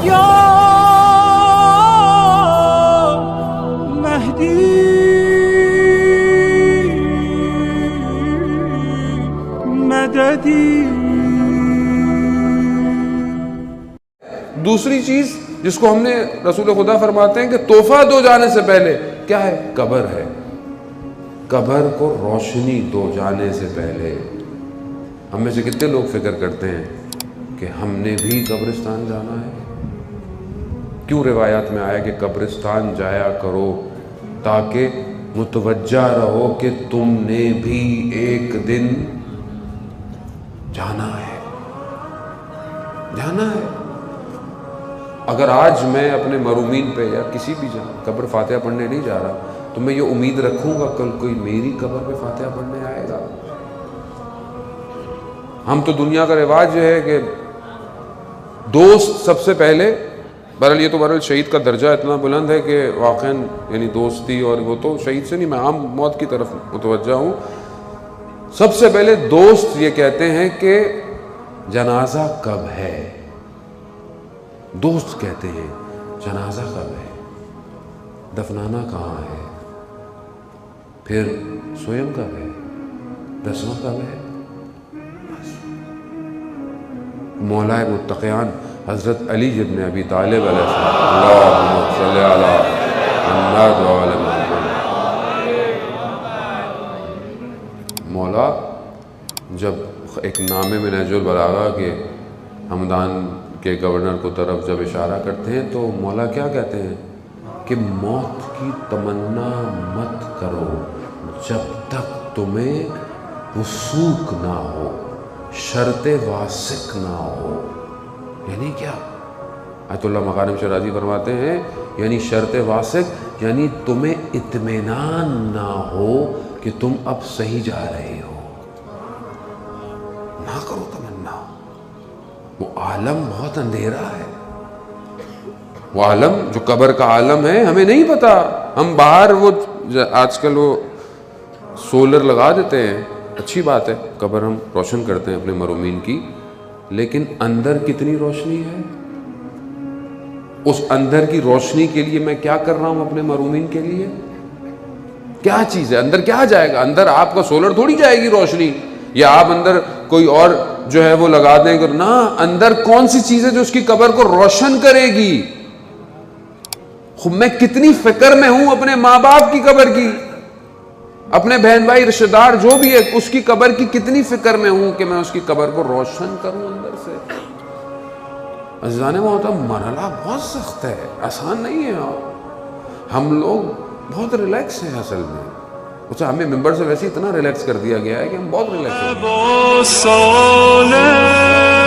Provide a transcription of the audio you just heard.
یا مہدی مددی. دوسری چیز جس کو ہم نے رسول خدا فرماتے ہیں کہ تحفہ دو جانے سے پہلے کیا ہے؟ قبر ہے. قبر کو روشنی دو جانے سے پہلے. ہم میں سے کتنے لوگ فکر کرتے ہیں کہ ہم نے بھی قبرستان جانا ہے؟ کیوں روایات میں آیا کہ قبرستان جایا کرو تاکہ متوجہ رہو کہ تم نے بھی ایک دن جانا ہے. جانا ہے. اگر آج میں اپنے مرومین پہ یا کسی بھی قبر فاتحہ پڑھنے نہیں جا رہا تو میں یہ امید رکھوں گا کل کوئی میری قبر پہ فاتحہ پڑھنے آئے گا. ہم تو دنیا کا رواج یہ ہے کہ دوست سب سے پہلے، بہرحال یہ تو بہرحال شہید کا درجہ اتنا بلند ہے کہ واقعاً یعنی دوستی، اور وہ تو شہید سے نہیں، میں عام موت کی طرف متوجہ ہوں. سب سے پہلے دوست یہ کہتے ہیں کہ جنازہ کب ہے. دوست کہتے ہیں جنازہ کب ہے، دفنانا کہاں ہے، پھر سویم کب ہے، دسواں کب ہے. مولا متقیان حضرت علی ابن ابی طالب علیہ السلام، اللہم صلی علی محمد وعلی محمد. مولا جب ایک نامے میں نہج البلاغہ کے ہمدان کے گورنر کو طرف جب اشارہ کرتے ہیں تو مولا کیا کہتے ہیں کہ موت کی تمنا مت کرو جب تک تمہیں وثوق نہ ہو، شرط واسق نہ ہو. یعنی کیا؟ آیت اللہ مکارم شرازی فرماتے ہیں یعنی شرط واسق یعنی تمہیں اطمینان نہ ہو کہ تم اب صحیح جا رہے ہو. نہ کرو تمنا. وہ عالم بہت اندھیرا ہے. وہ عالم جو قبر کا عالم ہے ہمیں نہیں پتا. ہم باہر وہ آج کل وہ سولر لگا دیتے ہیں، اچھی بات ہے، قبر ہم روشن کرتے ہیں اپنے مرومین کی، لیکن اندر کتنی روشنی ہے؟ اس اندر کی روشنی کے لیے میں کیا کر رہا ہوں اپنے مرومین کے لیے؟ کیا چیز ہے اندر؟ کیا جائے گا اندر؟ آپ کا سولر تھوڑی جائے گی روشنی، یا آپ اندر کوئی اور جو ہے وہ لگا دیں گے. نہ، اندر کون سی چیز ہے جو اس کی قبر کو روشن کرے گی؟ میں کتنی فکر میں ہوں اپنے ماں باپ کی قبر کی، اپنے بہن بھائی رشتہ دار جو بھی ہے اس کی قبر کی کتنی فکر میں ہوں کہ میں اس کی قبر کو روشن کروں اندر سے. عزیزان محترم، مرحلہ بہت سخت ہے، آسان نہیں ہے. ہم لوگ بہت ریلیکس ہیں اصل میں. اچھا، ہمیں ممبر سے ویسے اتنا ریلیکس کر دیا گیا ہے کہ ہم بہت ریلیکس ہیں.